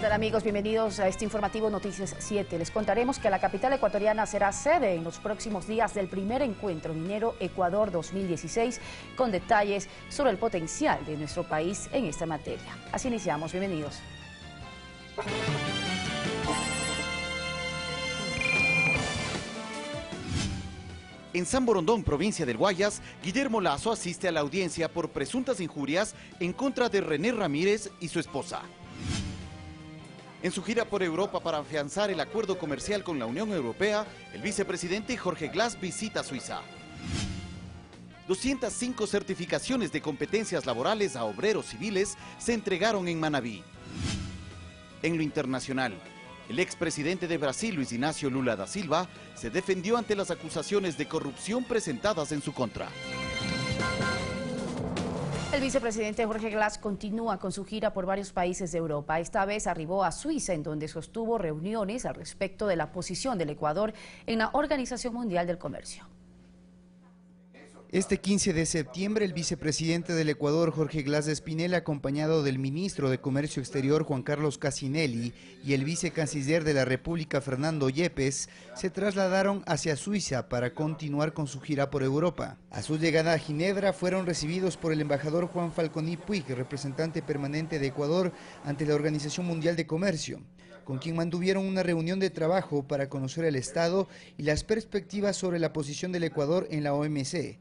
tal, amigos? Bienvenidos a este informativo Noticias 7. Les contaremos que la capital ecuatoriana será sede en los próximos días del primer encuentro minero Ecuador 2016, con detalles sobre el potencial de nuestro país en esta materia. Así iniciamos. Bienvenidos. En San Borondón, provincia del Guayas, Guillermo Lazo asiste a la audiencia por presuntas injurias en contra de René Ramírez y su esposa. En su gira por Europa para afianzar el acuerdo comercial con la Unión Europea, el vicepresidente Jorge Glass visita Suiza. 205 certificaciones de competencias laborales a obreros civiles se entregaron en Manabí. En lo internacional, el expresidente de Brasil, Luis Inácio Lula da Silva, se defendió ante las acusaciones de corrupción presentadas en su contra. El vicepresidente Jorge Glass continúa con su gira por varios países de Europa. Esta vez arribó a Suiza, en donde sostuvo reuniones al respecto de la posición del Ecuador en la Organización Mundial del Comercio. Este 15 de septiembre, el vicepresidente del Ecuador, Jorge Glass de Espinel, acompañado del ministro de Comercio Exterior, Juan Carlos Casinelli, y el vicecanciller de la República, Fernando Yepes, se trasladaron hacia Suiza para continuar con su gira por Europa. A su llegada a Ginebra, fueron recibidos por el embajador Juan Falconi Puig, representante permanente de Ecuador ante la Organización Mundial de Comercio, con quien mantuvieron una reunión de trabajo para conocer el estado y las perspectivas sobre la posición del Ecuador en la OMC,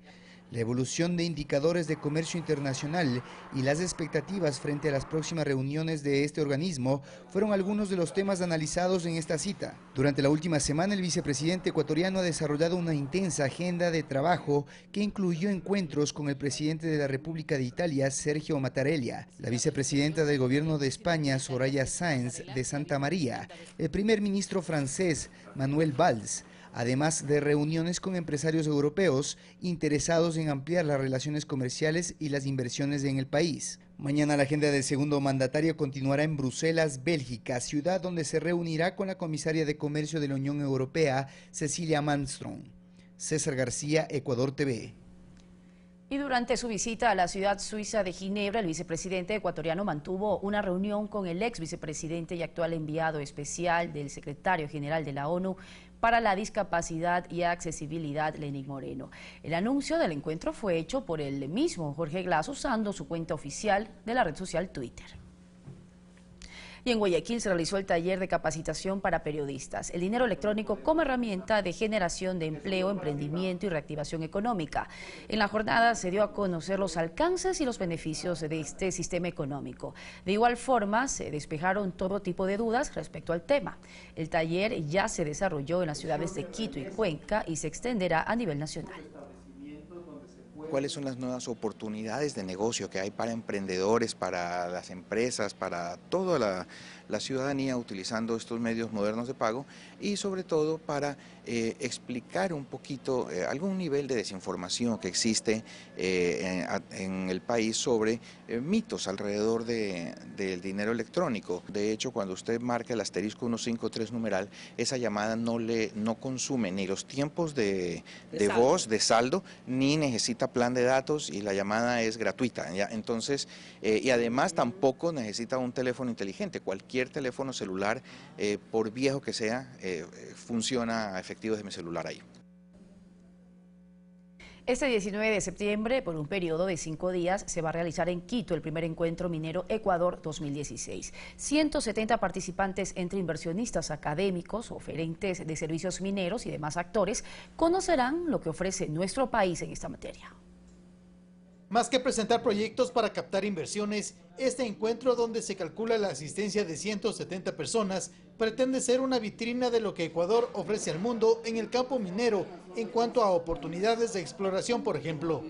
la evolución de indicadores de comercio internacional y las expectativas frente a las próximas reuniones de este organismo fueron algunos de los temas analizados en esta cita. Durante la última semana, el vicepresidente ecuatoriano ha desarrollado una intensa agenda de trabajo que incluyó encuentros con el presidente de la República de Italia, Sergio Mattarella, la vicepresidenta del gobierno de España, Soraya Sáenz de Santa María, el primer ministro francés, Manuel Valls, además de reuniones con empresarios europeos interesados en ampliar las relaciones comerciales y las inversiones en el país. Mañana la agenda del segundo mandatario continuará en Bruselas, Bélgica, ciudad donde se reunirá con la comisaria de Comercio de la Unión Europea, Cecilia Malmström. César García, Ecuador TV. Y durante su visita a la ciudad suiza de Ginebra, el vicepresidente ecuatoriano mantuvo una reunión con el ex vicepresidente y actual enviado especial del secretario general de la ONU para la discapacidad y accesibilidad, Lenín Moreno. El anuncio del encuentro fue hecho por el mismo Jorge Glass usando su cuenta oficial de la red social Twitter. Y en Guayaquil se realizó el taller de capacitación para periodistas, el dinero electrónico como herramienta de generación de empleo, emprendimiento y reactivación económica. En la jornada se dio a conocer los alcances y los beneficios de este sistema económico. De igual forma, se despejaron todo tipo de dudas respecto al tema. El taller ya se desarrolló en las ciudades de Quito y Cuenca y se extenderá a nivel nacional. ¿Cuáles son las nuevas oportunidades de negocio que hay para emprendedores, para las empresas, para toda la ciudadanía utilizando estos medios modernos de pago? Y sobre todo para explicar un poquito algún nivel de desinformación que existe en el país sobre mitos alrededor del dinero electrónico. De hecho, cuando usted marca el asterisco 153 numeral, esa llamada no consume ni los tiempos de voz, de saldo, ni necesita plan de datos y la llamada es gratuita, ¿ya? Entonces, y además tampoco necesita un teléfono inteligente. Cualquier teléfono celular, por viejo que sea, funciona a efectivos de mi celular ahí. Este 19 de septiembre, por un periodo de 5 días, se va a realizar en Quito el primer encuentro minero Ecuador 2016. 170 participantes entre inversionistas, académicos, oferentes de servicios mineros y demás actores conocerán lo que ofrece nuestro país en esta materia. Más que presentar proyectos para captar inversiones, este encuentro, donde se calcula la asistencia de 170 personas, pretende ser una vitrina de lo que Ecuador ofrece al mundo en el campo minero en cuanto a oportunidades de exploración, por ejemplo.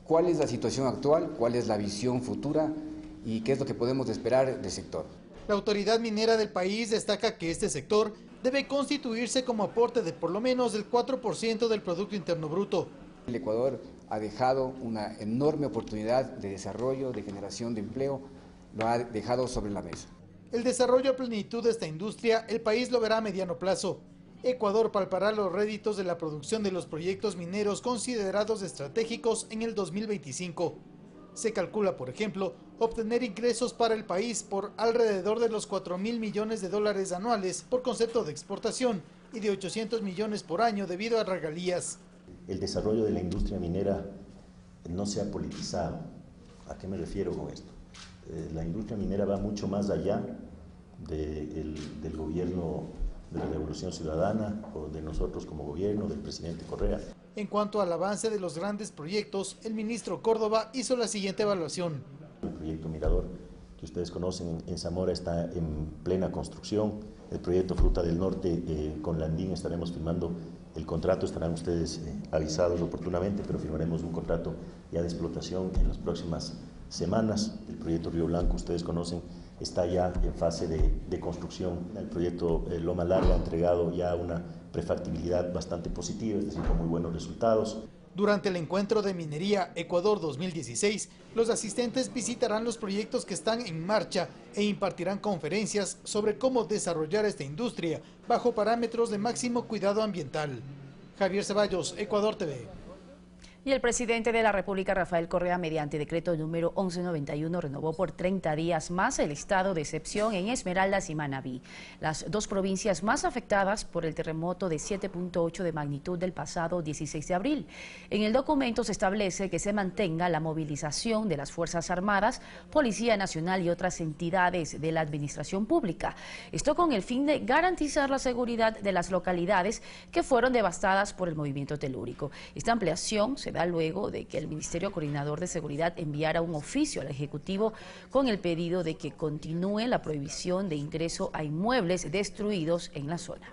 ¿Cuál es la situación actual? ¿Cuál es la visión futura? ¿Y qué es lo que podemos esperar del sector? La autoridad minera del país destaca que este sector debe constituirse como aporte de por lo menos el 4% del Producto Interno Bruto. El Ecuador ha dejado una enorme oportunidad de desarrollo, de generación de empleo, lo ha dejado sobre la mesa. El desarrollo a plenitud de esta industria, el país lo verá a mediano plazo. Ecuador palpará los réditos de la producción de los proyectos mineros considerados estratégicos en el 2025. Se calcula, por ejemplo, obtener ingresos para el país por alrededor de los 4.000 millones de dólares anuales por concepto de exportación y de 800 millones por año debido a regalías. El desarrollo de la industria minera no se ha politizado. ¿A qué me refiero con esto? La industria minera va mucho más allá del gobierno de la Revolución Ciudadana o de nosotros como gobierno, del presidente Correa. En cuanto al avance de los grandes proyectos, el ministro Córdoba hizo la siguiente evaluación. El proyecto Mirador, que ustedes conocen en Zamora, está en plena construcción. El proyecto Fruta del Norte con Landín estaremos firmando el contrato, estarán ustedes avisados oportunamente, pero firmaremos un contrato ya de explotación en las próximas semanas. El proyecto Río Blanco, ustedes conocen, está ya en fase de construcción. El proyecto Loma Larga ha entregado ya una prefactibilidad bastante positiva, es decir, con muy buenos resultados. Durante el encuentro de Minería Ecuador 2016, los asistentes visitarán los proyectos que están en marcha e impartirán conferencias sobre cómo desarrollar esta industria bajo parámetros de máximo cuidado ambiental. Javier Ceballos, Ecuador TV. Y el presidente de la República, Rafael Correa, mediante decreto número 1191, renovó por 30 días más el estado de excepción en Esmeraldas y Manabí, las dos provincias más afectadas por el terremoto de 7.8 de magnitud del pasado 16 de abril. En el documento se establece que se mantenga la movilización de las Fuerzas Armadas, Policía Nacional y otras entidades de la administración pública. Esto con el fin de garantizar la seguridad de las localidades que fueron devastadas por el movimiento telúrico. Esta ampliación se da luego de que el Ministerio Coordinador de Seguridad enviara un oficio al Ejecutivo con el pedido de que continúe la prohibición de ingreso a inmuebles destruidos en la zona.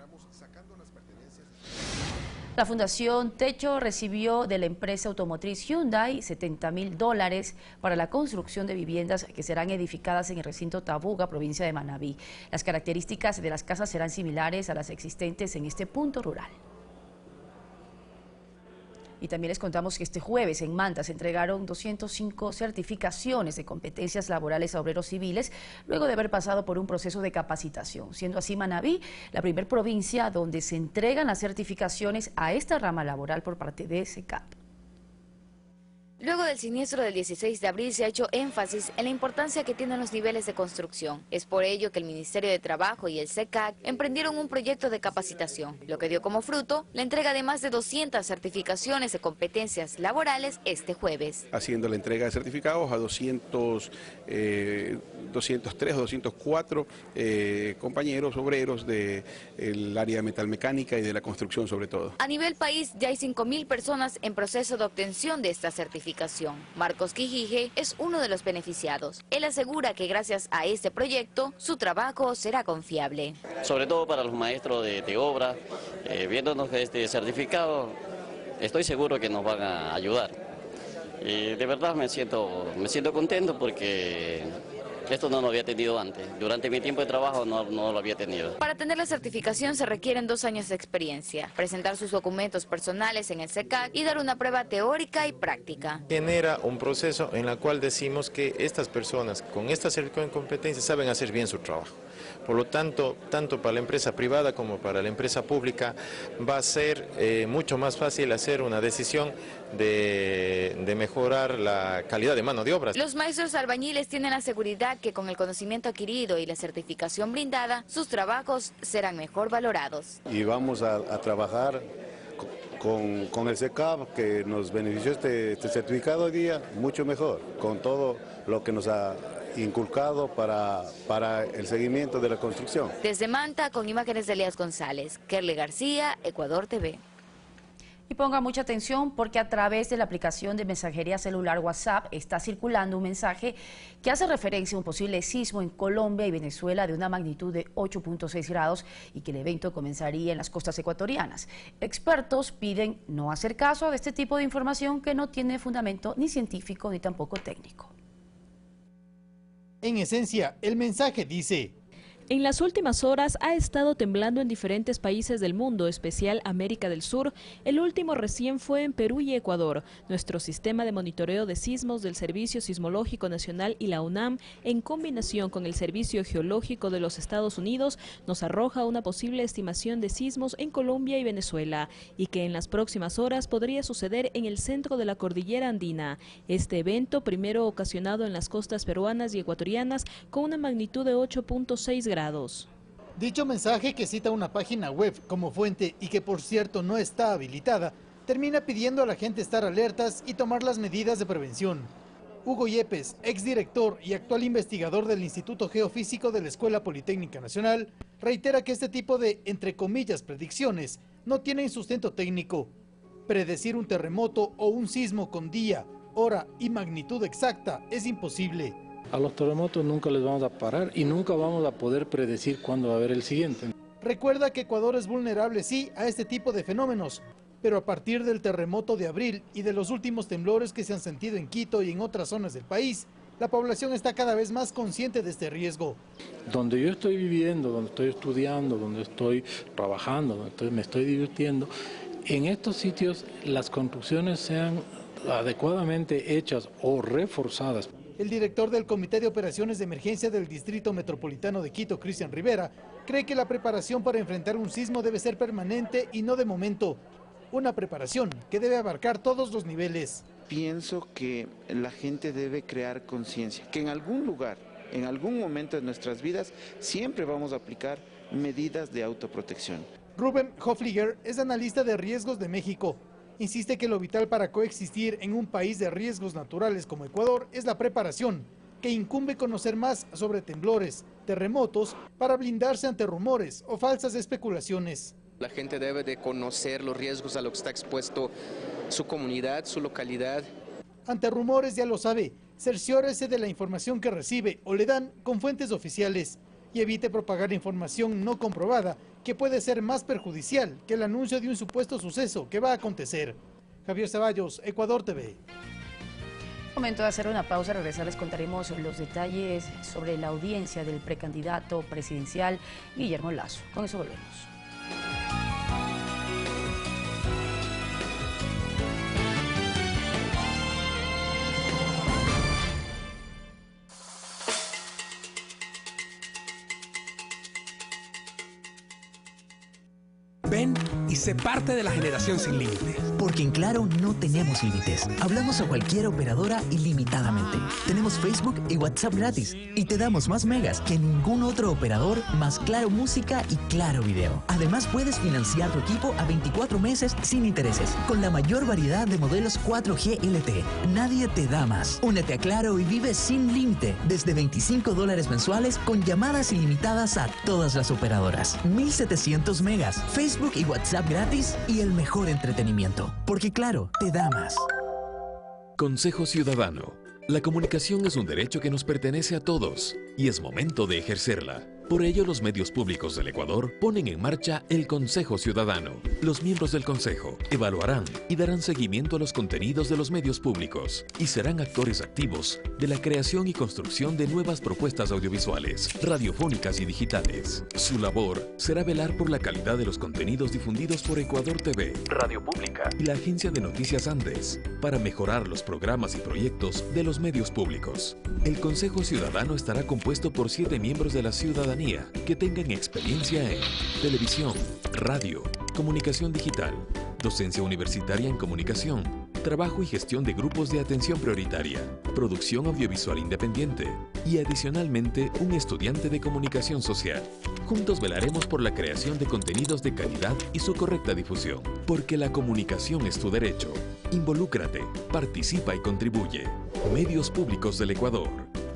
La Fundación Techo recibió de la empresa automotriz Hyundai $70.000 para la construcción de viviendas que serán edificadas en el recinto Tabuga, provincia de Manabí. Las características de las casas serán similares a las existentes en este punto rural. Y también les contamos que este jueves en Manta se entregaron 205 certificaciones de competencias laborales a obreros civiles luego de haber pasado por un proceso de capacitación, siendo así Manabí la primer provincia donde se entregan las certificaciones a esta rama laboral por parte de SECAP. Luego del siniestro del 16 de abril se ha hecho énfasis en la importancia que tienen los niveles de construcción. Es por ello que el Ministerio de Trabajo y el SECAC emprendieron un proyecto de capacitación, lo que dio como fruto la entrega de más de 200 certificaciones de competencias laborales este jueves. Haciendo la entrega de certificados a 203 o 204 compañeros obreros del área de metalmecánica y de la construcción sobre todo. A nivel país ya hay 5.000 personas en proceso de obtención de esta certificación. Marcos Quijije es uno de los beneficiados. Él asegura que gracias a este proyecto su trabajo será confiable. Sobre todo para los maestros de obra, viéndonos este certificado, estoy seguro que nos van a ayudar. Y de verdad me siento contento porque esto no lo había tenido antes. Durante mi tiempo de trabajo no lo había tenido. Para tener la certificación se requieren 2 años de experiencia, presentar sus documentos personales en el SECAC y dar una prueba teórica y práctica. Genera un proceso en el cual decimos que estas personas con esta certificación de competencia saben hacer bien su trabajo. Por lo tanto, tanto para la empresa privada como para la empresa pública va a ser mucho más fácil hacer una decisión de mejorar la calidad de mano de obra. Los maestros albañiles tienen la seguridad que con el conocimiento adquirido y la certificación brindada, sus trabajos serán mejor valorados. Y vamos a trabajar con el SECAP, que nos benefició este certificado hoy día, mucho mejor, con todo lo que nos ha inculcado para el seguimiento de la construcción. Desde Manta, con imágenes de Elías González, Kerly García, Ecuador TV. Y ponga mucha atención porque a través de la aplicación de mensajería celular WhatsApp está circulando un mensaje que hace referencia a un posible sismo en Colombia y Venezuela de una magnitud de 8.6 grados y que el evento comenzaría en las costas ecuatorianas. Expertos piden no hacer caso de este tipo de información que no tiene fundamento ni científico ni tampoco técnico. En esencia, el mensaje dice: En las últimas horas ha estado temblando en diferentes países del mundo, especial América del Sur. El último recién fue en Perú y Ecuador. Nuestro sistema de monitoreo de sismos del Servicio Sismológico Nacional y la UNAM, en combinación con el Servicio Geológico de los Estados Unidos, nos arroja una posible estimación de sismos en Colombia y Venezuela, y que en las próximas horas podría suceder en el centro de la cordillera andina. Este evento, primero ocasionado en las costas peruanas y ecuatorianas, con una magnitud de 8.6 grados. Dicho mensaje, que cita una página web como fuente y que por cierto no está habilitada, termina pidiendo a la gente estar alertas y tomar las medidas de prevención. Hugo Yepes, exdirector y actual investigador del Instituto Geofísico de la Escuela Politécnica Nacional, reitera que este tipo de, entre comillas, predicciones no tienen sustento técnico. Predecir un terremoto o un sismo con día, hora y magnitud exacta es imposible. A los terremotos nunca les vamos a parar y nunca vamos a poder predecir cuándo va a haber el siguiente. Recuerda que Ecuador es vulnerable, sí, a este tipo de fenómenos, pero a partir del terremoto de abril y de los últimos temblores que se han sentido en Quito y en otras zonas del país, la población está cada vez más consciente de este riesgo. Donde yo estoy viviendo, donde estoy estudiando, donde estoy trabajando, donde me estoy divirtiendo, en estos sitios las construcciones sean adecuadamente hechas o reforzadas. El director del Comité de Operaciones de Emergencia del Distrito Metropolitano de Quito, Cristian Rivera, cree que la preparación para enfrentar un sismo debe ser permanente y no de momento. Una preparación que debe abarcar todos los niveles. Pienso que la gente debe crear conciencia, que en algún lugar, en algún momento de nuestras vidas, siempre vamos a aplicar medidas de autoprotección. Rubén Hofliger es analista de riesgos de México. Insiste que lo vital para coexistir en un país de riesgos naturales como Ecuador es la preparación, que incumbe conocer más sobre temblores, terremotos, para blindarse ante rumores o falsas especulaciones. La gente debe de conocer los riesgos a los que está expuesto su comunidad, su localidad. Ante rumores, ya lo sabe, cerciórese de la información que recibe o le dan con fuentes oficiales y evite propagar información no comprobada que puede ser más perjudicial que el anuncio de un supuesto suceso que va a acontecer. Javier Ceballos, Ecuador TV. Momento de hacer una pausa, regresar les contaremos los detalles sobre la audiencia del precandidato presidencial Guillermo Lasso. Con eso volvemos. Ven y sé parte de la generación sin límites. Porque en Claro no tenemos límites. Hablamos a cualquier operadora ilimitadamente. Tenemos Facebook y WhatsApp gratis. Y te damos más megas que ningún otro operador, más Claro Música y Claro Video. Además, puedes financiar tu equipo a 24 meses sin intereses, con la mayor variedad de modelos 4G LTE. Nadie te da más. Únete a Claro y vive sin límite, desde $25 mensuales, con llamadas ilimitadas a todas las operadoras. 1.700 megas, Facebook y WhatsApp gratis y el mejor entretenimiento. Porque Claro, te da más. Consejo Ciudadano. La comunicación es un derecho que nos pertenece a todos y es momento de ejercerla. Por ello, los medios públicos del Ecuador ponen en marcha el Consejo Ciudadano. Los miembros del Consejo evaluarán y darán seguimiento a los contenidos de los medios públicos y serán actores activos de la creación y construcción de nuevas propuestas audiovisuales, radiofónicas y digitales. Su labor será velar por la calidad de los contenidos difundidos por Ecuador TV, Radio Pública y la Agencia de Noticias Andes para mejorar los programas y proyectos de los medios públicos. El Consejo Ciudadano estará compuesto por 7 miembros de la ciudadanía que tengan experiencia en televisión, radio, comunicación digital, docencia universitaria en comunicación, trabajo y gestión de grupos de atención prioritaria, producción audiovisual independiente y adicionalmente un estudiante de comunicación social. Juntos velaremos por la creación de contenidos de calidad y su correcta difusión, porque la comunicación es tu derecho. Involúcrate, participa y contribuye. Medios Públicos del Ecuador.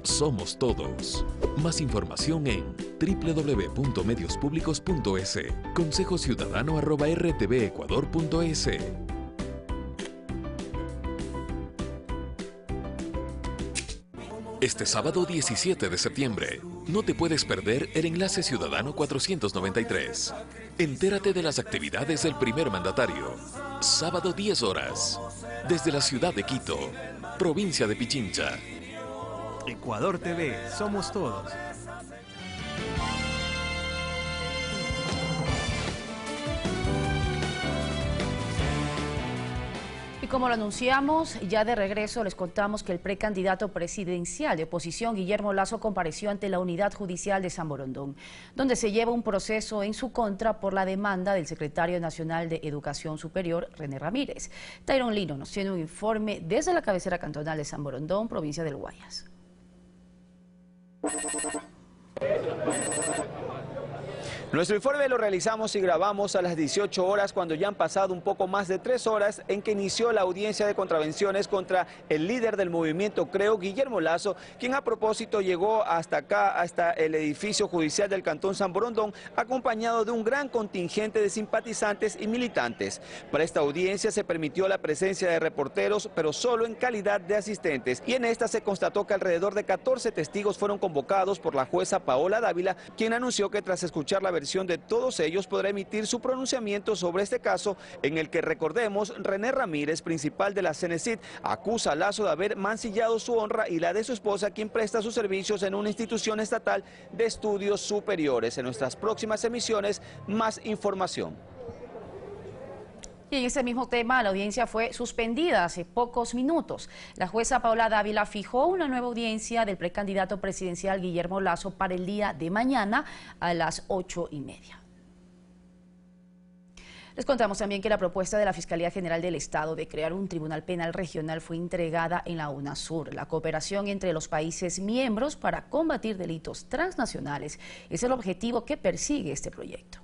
Somos todos. Más información en www.mediospublicos.es, consejociudadano@rtvecuador.es. Este sábado 17 de septiembre, no te puedes perder el Enlace Ciudadano 493. Entérate de las actividades del primer mandatario. Sábado 10 horas. Desde la ciudad de Quito, provincia de Pichincha. Ecuador TV, somos todos. Y como lo anunciamos, ya de regreso les contamos que el precandidato presidencial de oposición, Guillermo Lasso, compareció ante la Unidad Judicial de San Borondón, donde se lleva un proceso en su contra por la demanda del secretario nacional de Educación Superior, René Ramírez. Tyron Lino nos tiene un informe desde la cabecera cantonal de San Borondón, provincia del Guayas. Nuestro informe lo realizamos y grabamos a las 18 horas cuando ya han pasado un poco más de 3 horas en que inició la audiencia de contravenciones contra el líder del movimiento Creo, Guillermo Lasso, quien a propósito llegó hasta acá, hasta el edificio judicial del Cantón San Borondón, acompañado de un gran contingente de simpatizantes y militantes. Para esta audiencia se permitió la presencia de reporteros, pero solo en calidad de asistentes, y en esta se constató que alrededor de 14 testigos fueron convocados por la jueza Paola Dávila, quien anunció que tras escuchar la versión de todos ellos podrá emitir su pronunciamiento sobre este caso, en el que, recordemos, René Ramírez, principal de la CENESID, acusa a Lasso de haber mancillado su honra y la de su esposa, quien presta sus servicios en una institución estatal de estudios superiores. En nuestras próximas emisiones, más información. Y en ese mismo tema, la audiencia fue suspendida hace pocos minutos. La jueza Paola Dávila fijó una nueva audiencia del precandidato presidencial Guillermo Lasso para el día de mañana a las 8:30. Les contamos también que la propuesta de la Fiscalía General del Estado de crear un tribunal penal regional fue entregada en la UNASUR. La cooperación entre los países miembros para combatir delitos transnacionales es el objetivo que persigue este proyecto.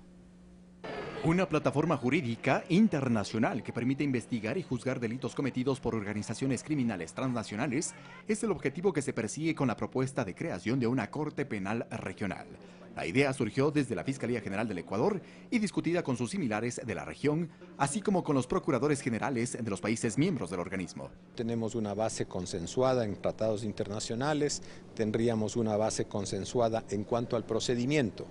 Una plataforma jurídica internacional que permite investigar y juzgar delitos cometidos por organizaciones criminales transnacionales es el objetivo que se persigue con la propuesta de creación de una Corte Penal Regional. La idea surgió desde la Fiscalía General del Ecuador y discutida con sus similares de la región, así como con los procuradores generales de los países miembros del organismo. Tenemos una base consensuada en tratados internacionales, tendríamos una base consensuada en cuanto al procedimiento.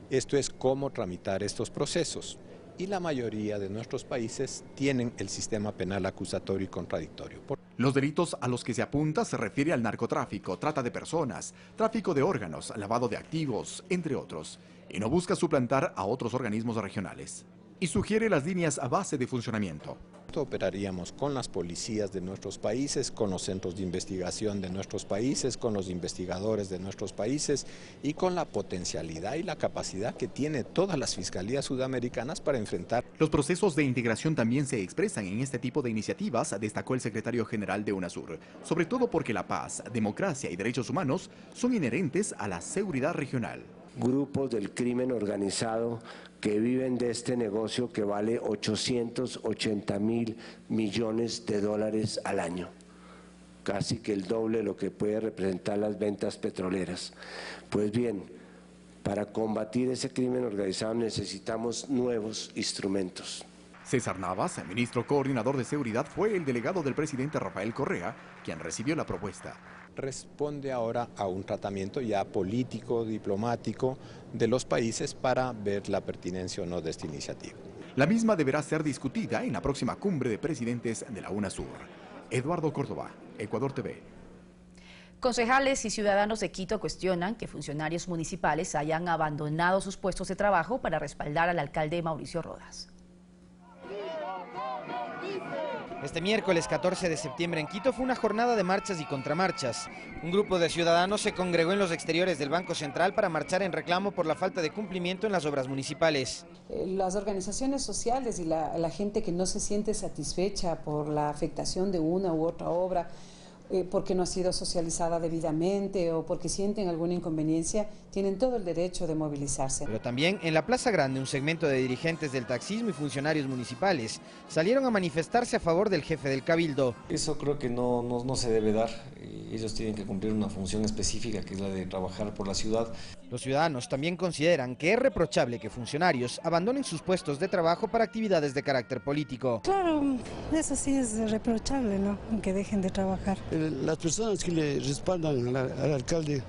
Esto es cómo tramitar estos procesos, y la mayoría de nuestros países tienen el sistema penal acusatorio y contradictorio. Los delitos a los que se apunta se refiere al narcotráfico, trata de personas, tráfico de órganos, lavado de activos, entre otros, y no busca suplantar a otros organismos regionales. Y sugiere las líneas a base de funcionamiento. Operaríamos con las policías de nuestros países, con los centros de investigación de nuestros países, con los investigadores de nuestros países y con la potencialidad y la capacidad que tiene todas las fiscalías sudamericanas para enfrentar. Los procesos de integración también se expresan en este tipo de iniciativas, destacó el secretario general de UNASUR, sobre todo porque la paz, democracia y derechos humanos son inherentes a la seguridad regional. Grupos del crimen organizado que viven de este negocio que vale 880.000 millones de dólares al año, casi que el doble de lo que puede representar las ventas petroleras. Pues bien, para combatir ese crimen organizado necesitamos nuevos instrumentos. César Navas, ministro coordinador de seguridad, fue el delegado del presidente Rafael Correa, quien recibió la propuesta. Responde ahora a un tratamiento ya político, diplomático de los países para ver la pertinencia o no de esta iniciativa. La misma deberá ser discutida en la próxima cumbre de presidentes de la UNASUR. Eduardo Córdoba, Ecuador TV. Concejales y ciudadanos de Quito cuestionan que funcionarios municipales hayan abandonado sus puestos de trabajo para respaldar al alcalde Mauricio Rodas. Este miércoles 14 de septiembre en Quito fue una jornada de marchas y contramarchas. Un grupo de ciudadanos se congregó en los exteriores del Banco Central para marchar en reclamo por la falta de cumplimiento en las obras municipales. Las organizaciones sociales y la gente que no se siente satisfecha por la afectación de una u otra obra, porque no ha sido socializada debidamente o porque sienten alguna inconveniencia, tienen todo el derecho de movilizarse. Pero también en la Plaza Grande, un segmento de dirigentes del taxismo y funcionarios municipales salieron a manifestarse a favor del jefe del Cabildo. Eso creo que no se debe dar. Ellos tienen que cumplir una función específica, que es la de trabajar por la ciudad. Los ciudadanos también consideran que es reprochable que funcionarios abandonen sus puestos de trabajo para actividades de carácter político. Claro, eso sí es reprochable, ¿no? Que dejen de trabajar. Las personas que le respaldan al alcalde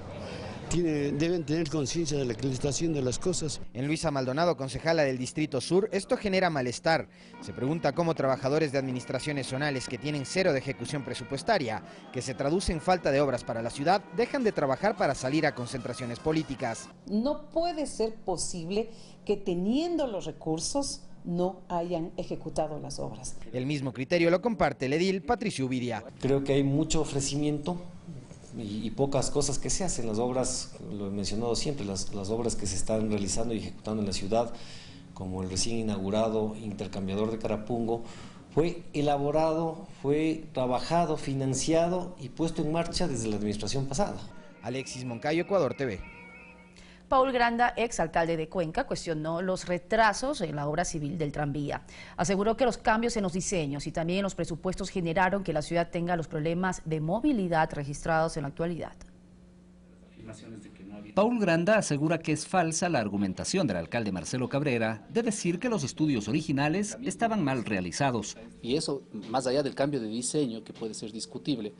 deben tener conciencia de la que le está haciendo las cosas. En Luisa Maldonado, concejala del Distrito Sur, esto genera malestar. Se pregunta cómo trabajadores de administraciones zonales que tienen cero de ejecución presupuestaria, que se traduce en falta de obras para la ciudad, dejan de trabajar para salir a concentraciones políticas. No puede ser posible que teniendo los recursos no hayan ejecutado las obras. El mismo criterio lo comparte el edil Patricio Ubiria. Creo que hay mucho ofrecimiento y pocas cosas que se hacen. Las obras, lo he mencionado siempre, las obras que se están realizando y ejecutando en la ciudad, como el recién inaugurado intercambiador de Carapungo, fue elaborado, fue trabajado, financiado y puesto en marcha desde la administración pasada. Alexis Moncayo, Ecuador TV. Paul Granda, exalcalde de Cuenca, cuestionó los retrasos en la obra civil del tranvía. Aseguró que los cambios en los diseños y también en los presupuestos generaron que la ciudad tenga los problemas de movilidad registrados en la actualidad. Paul Granda asegura que es falsa la argumentación del alcalde Marcelo Cabrera de decir que los estudios originales estaban mal realizados. Y eso, más allá del cambio de diseño, que puede ser discutible,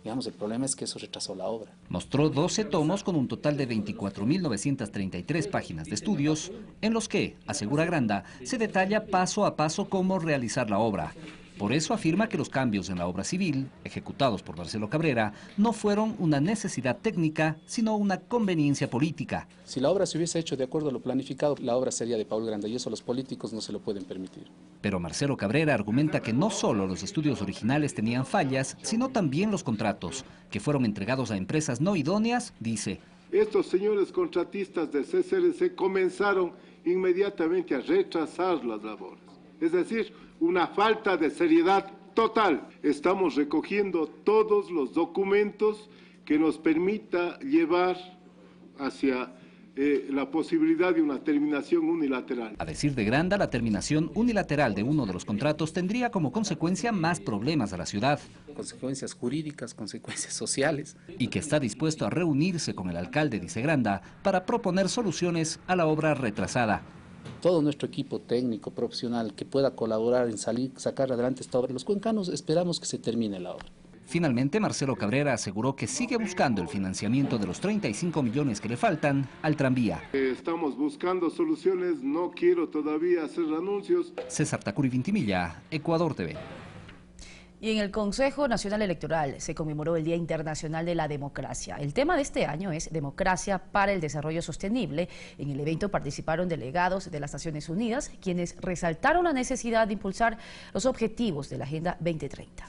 digamos, el problema es que eso retrasó la obra. Mostró 12 tomos con un total de 24.933 páginas de estudios, en los que, asegura Granda, se detalla paso a paso cómo realizar la obra. Por eso afirma que los cambios en la obra civil, ejecutados por Marcelo Cabrera, no fueron una necesidad técnica, sino una conveniencia política. Si la obra se hubiese hecho de acuerdo a lo planificado, la obra sería de Paul Granda, y eso los políticos no se lo pueden permitir. Pero Marcelo Cabrera argumenta que no solo los estudios originales tenían fallas, sino también los contratos, que fueron entregados a empresas no idóneas, dice. Estos señores contratistas de CCLC comenzaron inmediatamente a retrasar las labores. Es decir, una falta de seriedad total. Estamos recogiendo todos los documentos que nos permita llevar hacia la posibilidad de una terminación unilateral. A decir de Granda, la terminación unilateral de uno de los contratos tendría como consecuencia más problemas a la ciudad. Consecuencias jurídicas, consecuencias sociales. Y que está dispuesto a reunirse con el alcalde, dice Granda, para proponer soluciones a la obra retrasada. Todo nuestro equipo técnico, profesional, que pueda colaborar en sacar adelante esta obra. Los cuencanos esperamos que se termine la obra. Finalmente, Marcelo Cabrera aseguró que sigue buscando el financiamiento de los 35 millones que le faltan al tranvía. Estamos buscando soluciones, no quiero todavía hacer anuncios. César Tacuri Vintimilla, Ecuador TV. Y en el Consejo Nacional Electoral se conmemoró el Día Internacional de la Democracia. El tema de este año es Democracia para el Desarrollo Sostenible. En el evento participaron delegados de las Naciones Unidas, quienes resaltaron la necesidad de impulsar los objetivos de la Agenda 2030.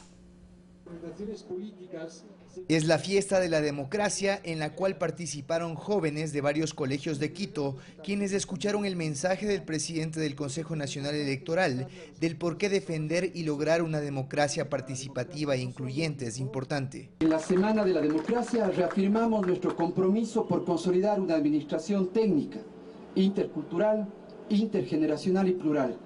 Es la fiesta de la democracia en la cual participaron jóvenes de varios colegios de Quito, quienes escucharon el mensaje del presidente del Consejo Nacional Electoral del por qué defender y lograr una democracia participativa e incluyente es importante. En la Semana de la Democracia reafirmamos nuestro compromiso por consolidar una administración técnica, intercultural, intergeneracional y plural,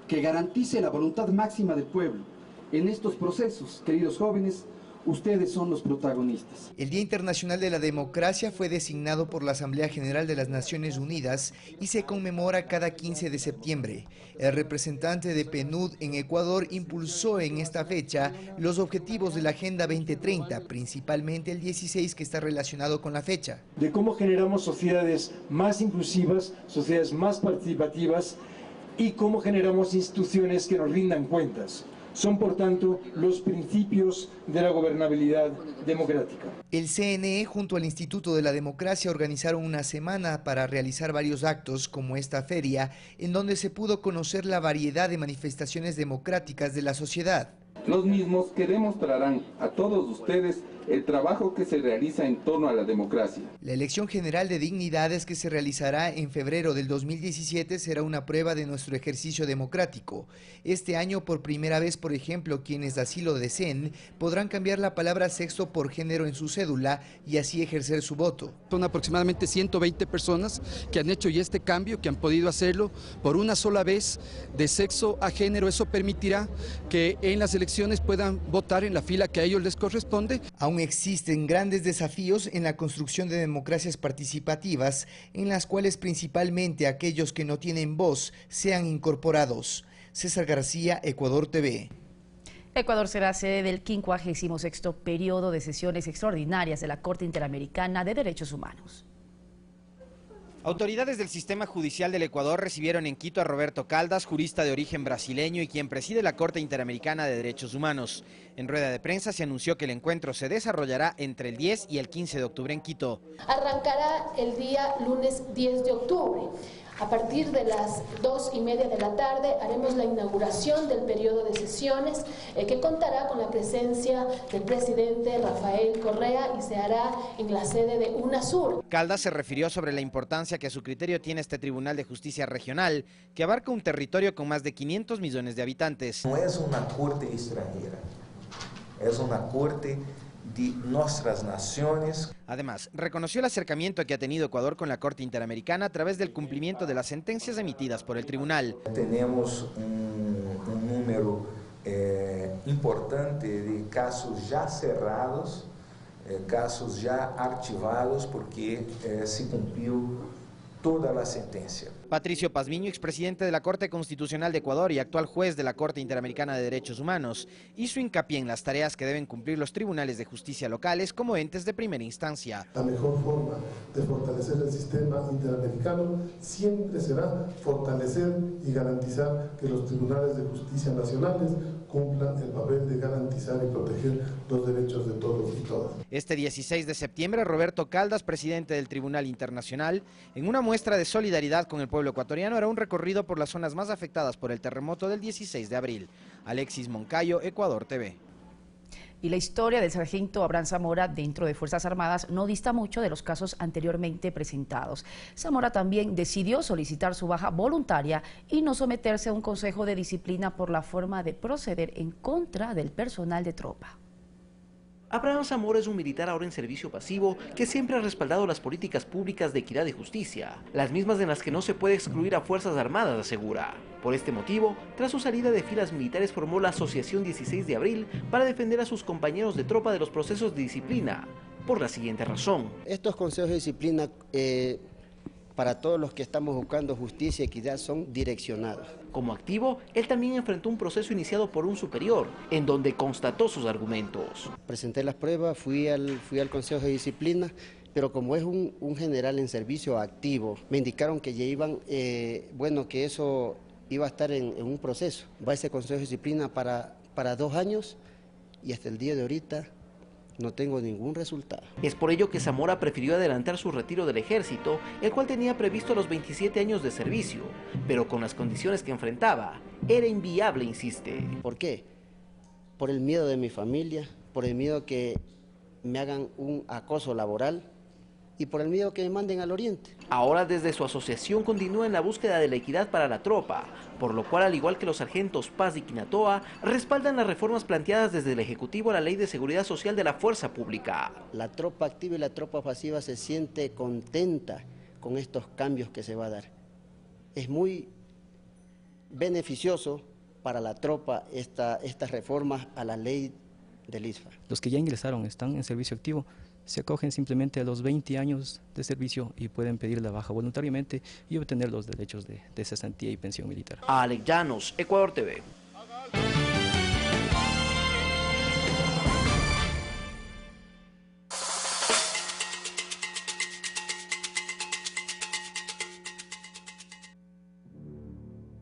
que garantice la voluntad máxima del pueblo. En estos procesos, queridos jóvenes, ustedes son los protagonistas. El Día Internacional de la Democracia fue designado por la Asamblea General de las Naciones Unidas y se conmemora cada 15 de septiembre. El representante de PNUD en Ecuador impulsó en esta fecha los objetivos de la Agenda 2030, principalmente el 16 que está relacionado con la fecha. De cómo generamos sociedades más inclusivas, sociedades más participativas y cómo generamos instituciones que nos rindan cuentas. Son, por tanto, los principios de la gobernabilidad democrática. El CNE junto al Instituto de la Democracia organizaron una semana para realizar varios actos como esta feria, en donde se pudo conocer la variedad de manifestaciones democráticas de la sociedad. Los mismos que demostrarán a todos ustedes el trabajo que se realiza en torno a la democracia. La elección general de dignidades que se realizará en febrero del 2017 será una prueba de nuestro ejercicio democrático. Este año, por primera vez, por ejemplo, quienes así lo deseen, podrán cambiar la palabra sexo por género en su cédula y así ejercer su voto. Son aproximadamente 120 personas que han hecho ya este cambio, que han podido hacerlo por una sola vez de sexo a género. Eso permitirá que en las elecciones puedan votar en la fila que a ellos les corresponde. Aún existen grandes desafíos en la construcción de democracias participativas, en las cuales principalmente aquellos que no tienen voz sean incorporados. César García, Ecuador TV. Ecuador será sede del 56º periodo de sesiones extraordinarias de la Corte Interamericana de Derechos Humanos. Autoridades del sistema judicial del Ecuador recibieron en Quito a Roberto Caldas, jurista de origen brasileño y quien preside la Corte Interamericana de Derechos Humanos. En rueda de prensa se anunció que el encuentro se desarrollará entre el 10 y el 15 de octubre en Quito. Arrancará el día lunes 10 de octubre. A partir de las 2:30 de la tarde haremos la inauguración del periodo de sesiones que contará con la presencia del presidente Rafael Correa y se hará en la sede de UNASUR. Caldas se refirió sobre la importancia que a su criterio tiene este Tribunal de Justicia Regional, que abarca un territorio con más de 500 millones de habitantes. No es una corte extranjera, es una corte de nuestras naciones. Además, reconoció el acercamiento que ha tenido Ecuador con la Corte Interamericana a través del cumplimiento de las sentencias emitidas por el tribunal. Tenemos un número importante de casos ya cerrados, casos ya archivados, porque se cumplió toda la sentencia. Patricio Pazmiño, expresidente de la Corte Constitucional de Ecuador y actual juez de la Corte Interamericana de Derechos Humanos, hizo hincapié en las tareas que deben cumplir los tribunales de justicia locales como entes de primera instancia. La mejor forma de fortalecer el sistema interamericano siempre será fortalecer y garantizar que los tribunales de justicia nacionales cumplan el papel de garantizar y proteger los derechos de todos y todas. Este 16 de septiembre, Roberto Caldas, presidente del Tribunal Internacional, en una muestra de solidaridad con el pueblo ecuatoriano, hará un recorrido por las zonas más afectadas por el terremoto del 16 de abril. Alexis Moncayo, Ecuador TV. Y la historia del sargento Abraham Zamora dentro de Fuerzas Armadas no dista mucho de los casos anteriormente presentados. Zamora también decidió solicitar su baja voluntaria y no someterse a un consejo de disciplina por la forma de proceder en contra del personal de tropa. Abraham Zamora es un militar ahora en servicio pasivo que siempre ha respaldado las políticas públicas de equidad y justicia, las mismas en las que no se puede excluir a Fuerzas Armadas, asegura. Por este motivo, tras su salida de filas militares formó la Asociación 16 de Abril para defender a sus compañeros de tropa de los procesos de disciplina, por la siguiente razón. Estos consejos de disciplina para todos los que estamos buscando justicia y equidad son direccionados. Como activo, él también enfrentó un proceso iniciado por un superior, en donde constató sus argumentos. Presenté las pruebas, fui al Consejo de Disciplina, pero como es un general en servicio activo, me indicaron que ya iban, que eso iba a estar en un proceso. Va ese Consejo de Disciplina para 2 años y hasta el día de ahorita no tengo ningún resultado. Es por ello que Zamora prefirió adelantar su retiro del ejército, el cual tenía previsto a los 27 años de servicio, pero con las condiciones que enfrentaba, era inviable, insiste. ¿Por qué? Por el miedo de mi familia, por el miedo que me hagan un acoso laboral y por el miedo que me manden al oriente. Ahora desde su asociación continúa en la búsqueda de la equidad para la tropa, por lo cual al igual que los sargentos Paz y Quinatoa, respaldan las reformas planteadas desde el Ejecutivo a la Ley de Seguridad Social de la Fuerza Pública. La tropa activa y la tropa pasiva se siente contenta con estos cambios que se va a dar. Es muy beneficioso para la tropa estas reformas a la ley del ISFA. Los que ya ingresaron, están en servicio activo, se acogen simplemente a los 20 años de servicio y pueden pedir la baja voluntariamente y obtener los derechos de cesantía y pensión militar. Alex Llanos, Ecuador TV.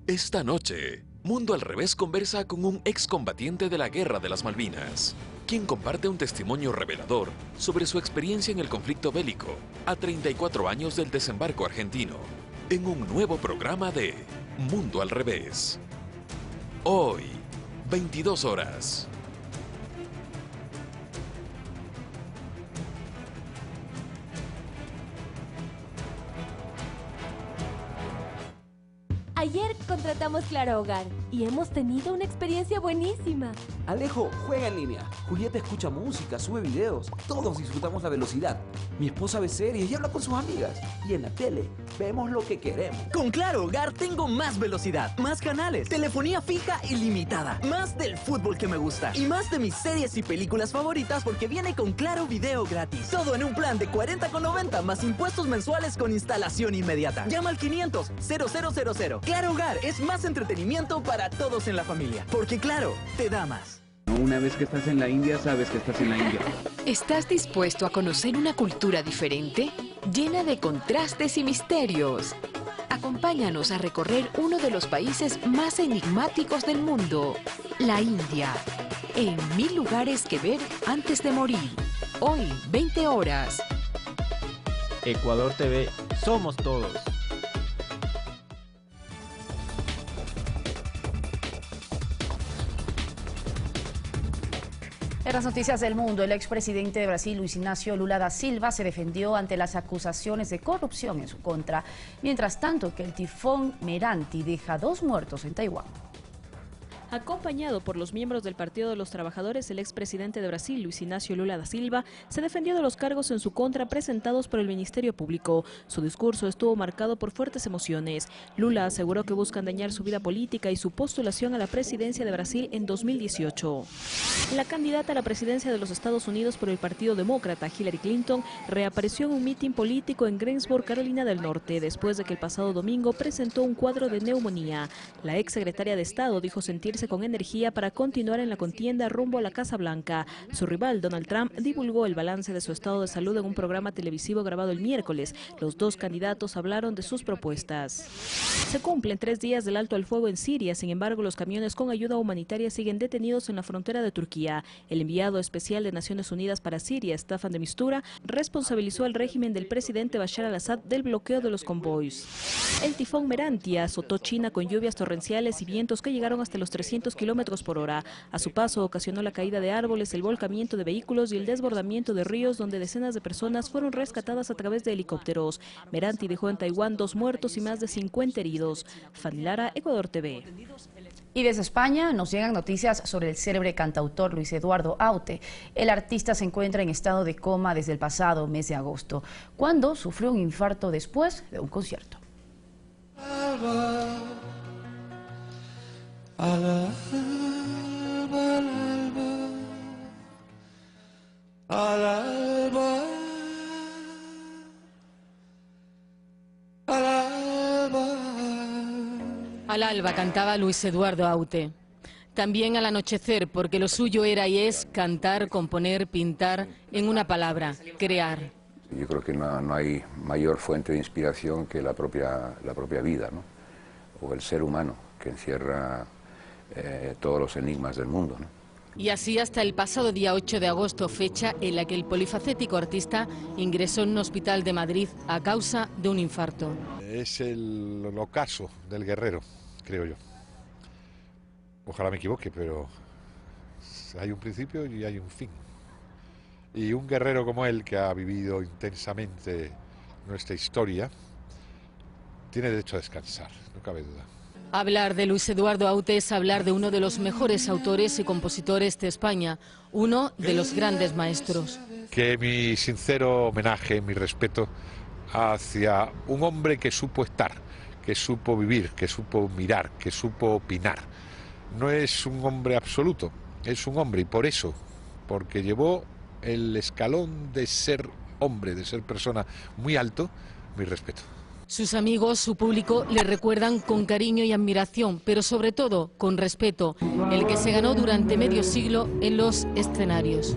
Esta noche, Mundo al Revés conversa con un excombatiente de la Guerra de las Malvinas, quien comparte un testimonio revelador sobre su experiencia en el conflicto bélico a 34 años del desembarco argentino, en un nuevo programa de Mundo al Revés. Hoy, 22 horas. Ayer contratamos Claro Hogar y hemos tenido una experiencia buenísima. Alejo juega en línea, Julieta escucha música, sube videos, todos disfrutamos la velocidad. Mi esposa ve series y habla con sus amigas. Y en la tele vemos lo que queremos. Con Claro Hogar tengo más velocidad, más canales, telefonía fija ilimitada, más del fútbol que me gusta y más de mis series y películas favoritas porque viene con Claro Video gratis. Todo en un plan de 40,90 más impuestos mensuales con instalación inmediata. Llama al 500-0000. Claro Hogar es más entretenimiento para todos en la familia, porque Claro te da más. Una vez que estás en la India, sabes que estás en la India. ¿Estás dispuesto a conocer una cultura diferente, llena de contrastes y misterios? Acompáñanos a recorrer uno de los países más enigmáticos del mundo, la India, en 1000 lugares que ver antes de morir. Hoy, 20 horas. Ecuador TV, somos todos. En las noticias del mundo, el expresidente de Brasil, Luis Ignacio Lula da Silva, se defendió ante las acusaciones de corrupción en su contra, mientras tanto que el tifón Meranti deja 2 muertos en Taiwán. Acompañado por los miembros del Partido de los Trabajadores, el expresidente de Brasil, Luis Ignacio Lula da Silva, se defendió de los cargos en su contra presentados por el Ministerio Público. Su discurso estuvo marcado por fuertes emociones. Lula aseguró que buscan dañar su vida política y su postulación a la presidencia de Brasil en 2018. La candidata a la presidencia de los Estados Unidos por el Partido Demócrata, Hillary Clinton, reapareció en un mitin político en Greensboro, Carolina del Norte, después de que el pasado domingo presentó un cuadro de neumonía. La exsecretaria de Estado dijo sentirse con energía para continuar en la contienda rumbo a la Casa Blanca. Su rival, Donald Trump, divulgó el balance de su estado de salud en un programa televisivo grabado el miércoles. Los 2 candidatos hablaron de sus propuestas. Se cumplen 3 días del alto al fuego en Siria. Sin embargo, los camiones con ayuda humanitaria siguen detenidos en la frontera de Turquía. El enviado especial de Naciones Unidas para Siria, Staffan de Mistura, responsabilizó al régimen del presidente Bashar al-Assad del bloqueo de los convoys. El tifón Meranti azotó China con lluvias torrenciales y vientos que llegaron hasta los 300 kilómetros por hora. A su paso ocasionó la caída de árboles, el volcamiento de vehículos y el desbordamiento de ríos, donde decenas de personas fueron rescatadas a través de helicópteros. Meranti dejó en Taiwán 2 muertos y más de 50 heridos. Fanny Lara, Ecuador TV. Y desde España nos llegan noticias sobre el célebre cantautor Luis Eduardo Aute. El artista se encuentra en estado de coma desde el pasado mes de agosto, cuando sufrió un infarto después de un concierto. Al alba, al alba, al alba. Al alba cantaba Luis Eduardo Aute. También al anochecer, porque lo suyo era y es cantar, componer, pintar, en una palabra, crear. Yo creo que no hay mayor fuente de inspiración que la propia vida, ¿no? O el ser humano, que encierra todos los enigmas del mundo, ¿no? Y así hasta el pasado día 8 de agosto, fecha en la que el polifacético artista ingresó en un hospital de Madrid a causa de un infarto. Es el ocaso del guerrero, creo yo. Ojalá me equivoque, pero hay un principio y hay un fin. Y un guerrero como él, que ha vivido intensamente nuestra historia, tiene derecho a descansar, no cabe duda. Hablar de Luis Eduardo Aute es hablar de uno de los mejores autores y compositores de España, uno de los grandes maestros. Que mi sincero homenaje, mi respeto hacia un hombre que supo estar, que supo vivir, que supo mirar, que supo opinar. No es un hombre absoluto, es un hombre, y por eso, porque llevó el escalón de ser hombre, de ser persona muy alto, mi respeto. Sus amigos, su público, le recuerdan con cariño y admiración, pero sobre todo con respeto, el que se ganó durante medio siglo en los escenarios.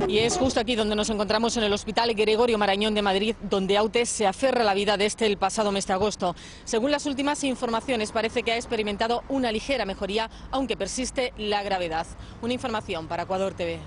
Y es justo aquí donde nos encontramos, en el Hospital Gregorio Marañón de Madrid, donde Aute se aferra a la vida desde el pasado mes de agosto. Según las últimas informaciones, parece que ha experimentado una ligera mejoría, aunque persiste la gravedad. Una información para Ecuador TV.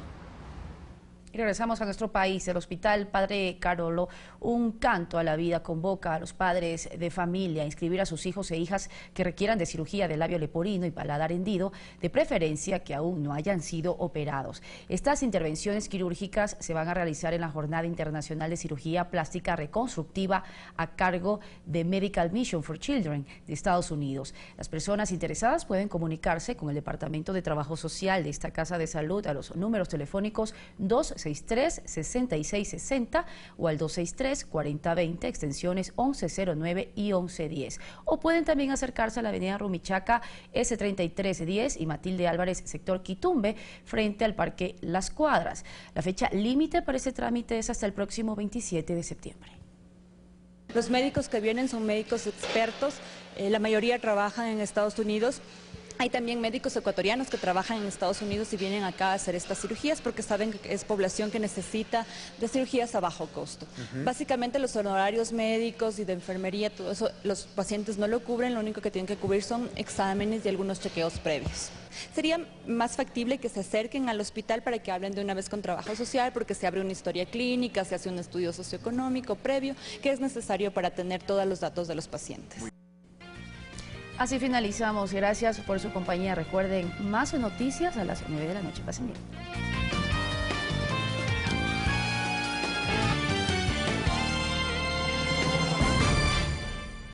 Y regresamos a nuestro país. El Hospital Padre Carolo, un canto a la vida, convoca a los padres de familia a inscribir a sus hijos e hijas que requieran de cirugía de labio leporino y paladar hendido, de preferencia que aún no hayan sido operados. Estas intervenciones quirúrgicas se van a realizar en la Jornada Internacional de Cirugía Plástica Reconstructiva a cargo de Medical Mission for Children de Estados Unidos. Las personas interesadas pueden comunicarse con el Departamento de Trabajo Social de esta Casa de Salud a los números telefónicos 263-6660 o al 263-4020, extensiones 1109 y 1110. O pueden también acercarse a la avenida Rumichaca, S3310 y Matilde Álvarez, sector Quitumbe, frente al Parque Las Cuadras. La fecha límite para ese trámite es hasta el próximo 27 de septiembre. Los médicos que vienen son médicos expertos, la mayoría trabajan en Estados Unidos. Hay también médicos ecuatorianos que trabajan en Estados Unidos y vienen acá a hacer estas cirugías porque saben que es población que necesita de cirugías a bajo costo. Básicamente los honorarios médicos y de enfermería, todo eso, los pacientes no lo cubren, lo único que tienen que cubrir son exámenes y algunos chequeos previos. Sería más factible que se acerquen al hospital para que hablen de una vez con trabajo social, porque se abre una historia clínica, se hace un estudio socioeconómico previo, que es necesario para tener todos los datos de los pacientes. Así finalizamos. Gracias por su compañía. Recuerden, más noticias a las 9 de la noche. Pasen bien.